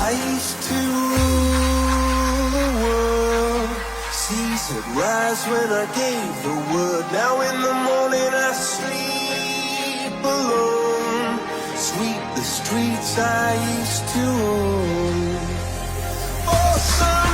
I used to rule the world. Seas would rise when I gave the word. Now in the morning I sleep alone. Sweep the streets I used to own. Oh, sun.